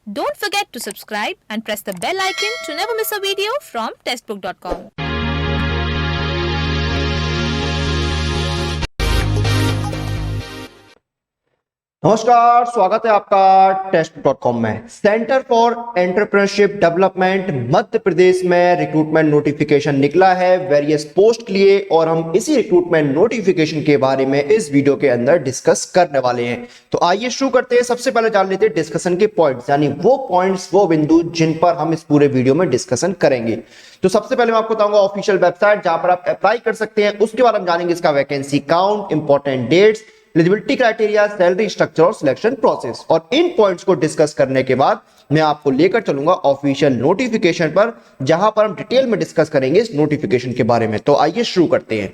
Don't forget to subscribe and press the bell icon to never miss a video from testbook.com. नमस्कार, स्वागत है आपका टेस्ट.com में। Centre for entrepreneurship development Madhya Pradesh में recruitment notification निकला है वेरियस पोस्ट के लिए और हम इसी रिक्रूटमेंट नोटिफिकेशन के बारे में इस वीडियो के अंदर डिस्कस करने वाले हैं। तो आइए शुरू करते हैं। सबसे पहले जान लेते हैं डिस्कशन के पॉइंट्स, यानी वो पॉइंट्स, वो बिंदु जिन पर हम इस पूरे वीडियो में डिस्कशन करेंगे। तो सबसे पहले मैं आपको बताऊंगा ऑफिशियल वेबसाइट जहां पर आप अप्लाई कर सकते हैं। उसके बाद हम जानेंगे इसका vacancy count, important dates, eligibility criteria, salary structure और सिलेक्शन प्रोसेस। और इन पॉइंट्स को डिस्कस करने के बाद मैं आपको लेकर चलूंगा ऑफिशियल नोटिफिकेशन पर, जहां पर हम डिटेल में डिस्कस करेंगे इस नोटिफिकेशन के बारे में। तो आइए शुरू करते हैं।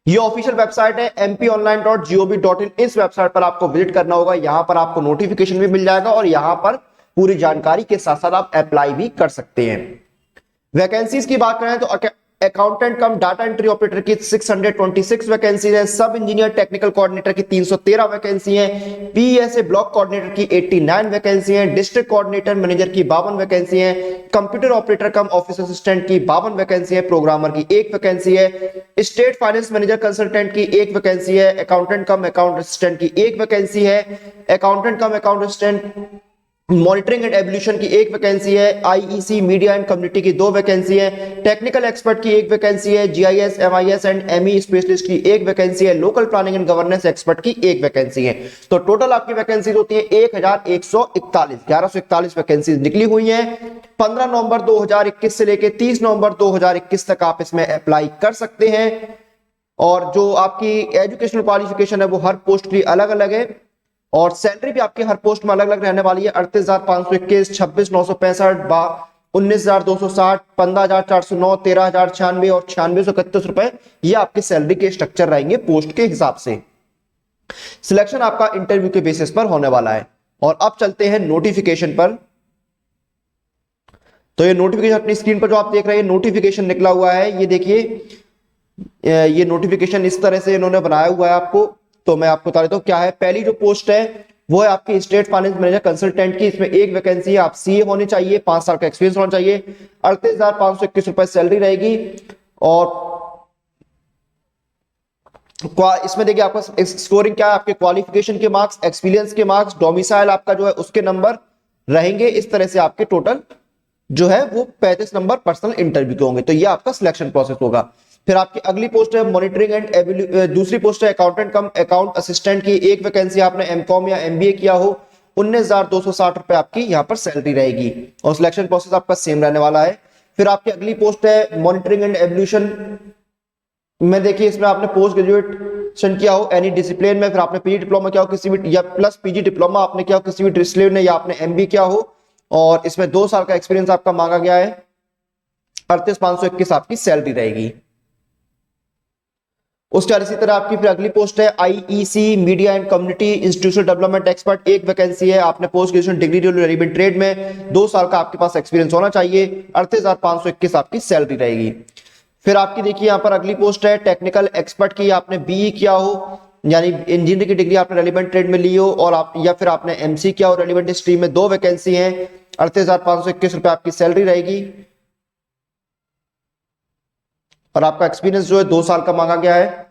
ये ऑफिशियल वेबसाइट है mponline.gov.in। इस वेबसाइट पर आपको विजिट करना होगा। यहां पर आपको नोटिफिकेशन भी मिल जाएगा और यहां पर पूरी जानकारी के साथ साथ आप अप्लाई भी कर सकते हैं। वैकेंसीज की बात करें तो अकाउंटेंट कम डाटा एंट्री ऑपरेटर की 626 वैकेंसी है। सब इंजीनियर टेक्निकल कोऑर्डिनेटर की 313 वैकेंसी है। पीएसए ब्लॉक कोऑर्डिनेटर की 89 वैकेंसी है। डिस्ट्रिक्ट कोऑर्डिनेटर मैनेजर की 52 वैकेंसी है। कंप्यूटर ऑपरेटर कम ऑफिस असिस्टेंट की 52 वैकेंसी है। प्रोग्रामर की 1 वैकेंसी है। स्टेट फाइनेंस मैनेजर कंसल्टेंट की 1 वैकेंसी है। अकाउंटेंट कम अकाउंट असिस्टेंट की 1 वैकेंसी है। Accountant come account assistant monitoring and evolution की 1 वैकेंसी है। आईईसी मीडिया एंड कम्युनिटी की 2 वैकेंसी है। टेक्निकल एक्सपर्ट की 1 वैकेंसी है। GIS, MIS and ME specialist की 1 वैकेंसी है। Local planning and governance expert की 1 वैकेंसी है। तो टोटल आपकी वैकेंसीज होती है 1141 वैकेंसीज निकली हुई है। 15 नवंबर 2021 से लेकर 30 नवंबर 2021 तक आप इसमें अप्लाई कर सकते हैं। और जो आपकी एजुकेशनल क्वालिफिकेशन है वो हर पोस्ट की अलग अलग है और सैलरी भी आपके हर पोस्ट में अलग अलग रहने वाली है। 38,521, 26,965, 19,260, 15,409, 13,096 और 9631 रुपए, ये आपके सैलरी के स्ट्रक्चर रहेंगे पोस्ट के हिसाब से। सिलेक्शन आपका इंटरव्यू के बेसिस पर होने वाला है। और अब चलते हैं नोटिफिकेशन पर। तो ये नोटिफिकेशन अपनी स्क्रीन पर जो आप देख रहे हैं नोटिफिकेशन निकला हुआ है, ये देखिए, ये नोटिफिकेशन इस तरह से इन्होंने बनाया हुआ है आपको। तो मैं आपको बता देता हूं क्या है। पहली जो पोस्ट है वो है आपकी स्टेट फाइनेंस मैनेजर कंसल्टेंट की। इसमें 1 वैकेंसी है। आप सीए होनी चाहिए, 5 साल का एक्सपीरियंस होना चाहिए। 38,521 रुपए सैलरी रहेगी। और इसमें देखिए आपका स्कोरिंग क्या है, आपके क्वालिफिकेशन के मार्क्स, एक्सपीरियंस के मार्क्स, डोमिसाइल आपका जो है उसके नंबर रहेंगे। इस तरह से आपके टोटल जो है वो 35 नंबर पर्सनल इंटरव्यू के होंगे। तो ये आपका सिलेक्शन प्रोसेस होगा। फिर आपकी अगली पोस्ट है मॉनिटरिंग एंड दूसरी पोस्ट है अकाउंटेंट कम अकाउंट असिस्टेंट की। 1 वैकेंसी, आपने एमकॉम या एमबीए किया हो। 19,260 रुपए आपकी यहाँ पर सैलरी रहेगी और सिलेक्शन प्रोसेस आपका सेम रहने वाला है। फिर आपकी अगली पोस्ट है मॉनिटरिंग एंड एवोल्यूशन में। देखिए इसमें आपने पोस्ट ग्रेजुएशन किया हो एनी डिसिप्लिन में, फिर आपने पीजी डिप्लोमा किया हो किसी भी, या प्लस पीजी डिप्लोमा आपने किया हो किसी भी डिसिप्लिन में, या आपने एमबीए किया हो और इसमें 2 साल का एक्सपीरियंस आपका मांगा गया है। 38,521 आपकी सैलरी रहेगी। उसके बाद इसी तरह आपकी फिर अगली पोस्ट है IEC media and community institutional development expert. 1 vacancy है। आपने post graduation degree relevant trade में 2 साल का आपके पास एक्सपीरियंस होना चाहिए। 38,521 आपकी सैलरी रहेगी। फिर आपकी देखिए यहाँ पर अगली पोस्ट है टेक्निकल एक्सपर्ट की। आपने बीई किया हो यानी इंजीनियरिंग की डिग्री आपने रेलिवेंट ट्रेड में ली हो, और आप या फिर आपने एमसी किया हो रेलिवेंट स्ट्रीम में। 2 वैकेंसी है। 38,521 रुपए आपकी सैलरी रहेगी और आपका एक्सपीरियंस जो है 2 साल का मांगा गया है।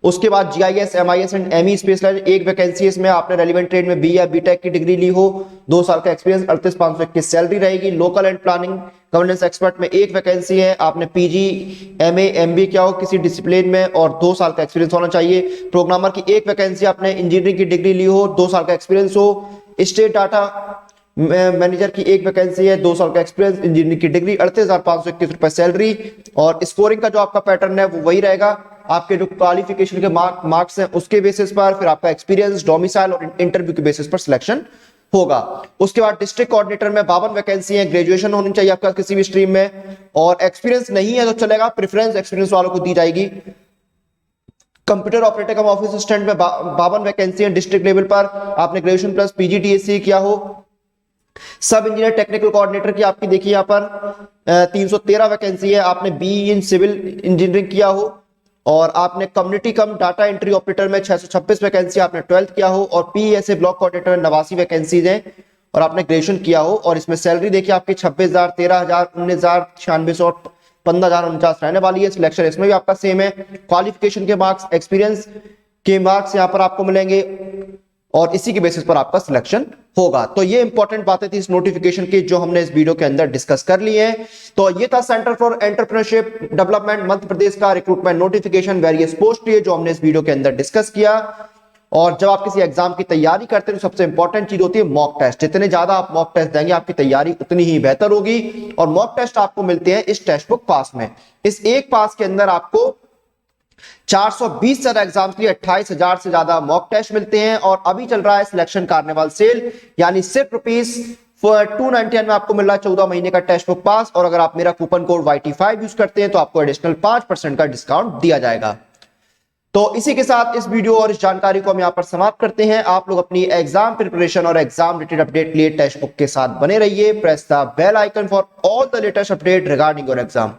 उसके बाद GIS, MIS and ME specialised 1 vacancy, इसमें आपने रेलिवेंट ट्रेड में बी या बीटेक की डिग्री ली हो। 2 साल का एक्सपीरियंस, 38,521 सैलरी रहेगी। Local and planning governance expert में 1 वैकेंसी है। आपने पीजी, एमए, एमबी किया हो किसी डिसिप्लिन में और 2 साल का एक्सपीरियंस होना चाहिए। प्रोग्रामर की 1 वैकेंसी, आपने इंजीनियरिंग की डिग्री ली हो, 2 साल का एक्सपीरियंस हो। स्टेट डाटा मैनेजर की 1 वैकेंसी है, 2 साल का एक्सपीरियंस, इंजीनियरिंग की डिग्री, 38,521 रुपए सैलरी। और स्कोरिंग का जो आपका पैटर्न है वो वही रहेगा, आपके जो क्वालिफिकेशन के मार्क्स हैं उसके बेसिस पर, फिर आपका एक्सपीरियंस, डोमिसाइल और इंटरव्यू के बेसिस पर सिलेक्शन होगा। उसके बाद डिस्ट्रिक्ट कोऑर्डिनेटर में 52 वैकेंसी है। ग्रेजुएशन होनी चाहिए आपका किसी भी स्ट्रीम में, और एक्सपीरियंस नहीं है तो चलेगा, प्रेफरेंस एक्सपीरियंस वालों को दी जाएगी। कंप्यूटर ऑपरेटर कम ऑफिस असिस्टेंट में 52 वैकेंसी है। डिस्ट्रिक्ट लेवल पर आपने ग्रेजुएशन प्लस पीजीडीएससी किया हो। सब इंजीनियर टेक्निकल कोऑर्डिनेटर की आपकी देखिए यहाँ पर 313 वैकेंसी है। आपने बी इन सिविल इंजीनियरिंग किया हो और आपने कम्युनिटी कम डाटा एंट्री ऑपरेटर में 626 वैकेंसी, आपने 12th किया हो, और पीएसए ब्लॉक कोऑर्डिनेटर में 89 वैकेंसीज हैं। और आपने ग्रेजुएशन किया हो और इसमें सैलरी देखिए आपकी 26,000, 13,000, 19,000, 9600 और 15,049 रहने वाली है। सिलेक्शन इसमें भी आपका सेम है। क्वालिफिकेशन के मार्क्स, एक्सपीरियंस के मार्क्स यहाँ पर आपको मिलेंगे और इसी के बेसिस पर आपका सिलेक्शन होगा। तो ये इंपॉर्टेंट बातें थी इस नोटिफिकेशन की जो हमने इस वीडियो के अंदर डिस्कस कर ली है। तो ये था centre for entrepreneurship development Madhya Pradesh का रिक्रूटमेंट नोटिफिकेशन वेरियस पोस्ट लिए जो हमने इस वीडियो के अंदर डिस्कस किया। और जब आप किसी एग्जाम की तैयारी करते हैं तो सबसे इंपॉर्टेंट चीज होती है मॉक टेस्ट। जितने ज्यादा आप मॉक टेस्ट देंगे आपकी तैयारी उतनी ही बेहतर होगी। और मॉक टेस्ट आपको मिलते हैं इस टेक्स्ट बुक पास में। इस एक पास के अंदर आपको 420 से ज्यादा एग्जाम्स के लिए 28,000 से ज्यादा मॉक टेस्ट मिलते हैं। और अभी चल रहा है सिलेक्शन कार्निवल सेल, यानी सिर्फ ₹299 में आपको मिल रहा है 14 महीने का टेक्स्ट बुक पास। और अगर आप मेरा कूपन कोड YT5 यूज करते हैं तो आपको एडिशनल 5% का डिस्काउंट दिया जाएगा। तो इसी के साथ इस वीडियो और इस जानकारी को हम यहां पर समाप्त करते हैं। आप लोग अपनी एग्जाम प्रिपरेशन और एग्जाम रिलेटेड अपडेट के लिए टेक्स्ट बुक के साथ बने रहिए। Press the bell icon for all the latest update regarding your exam.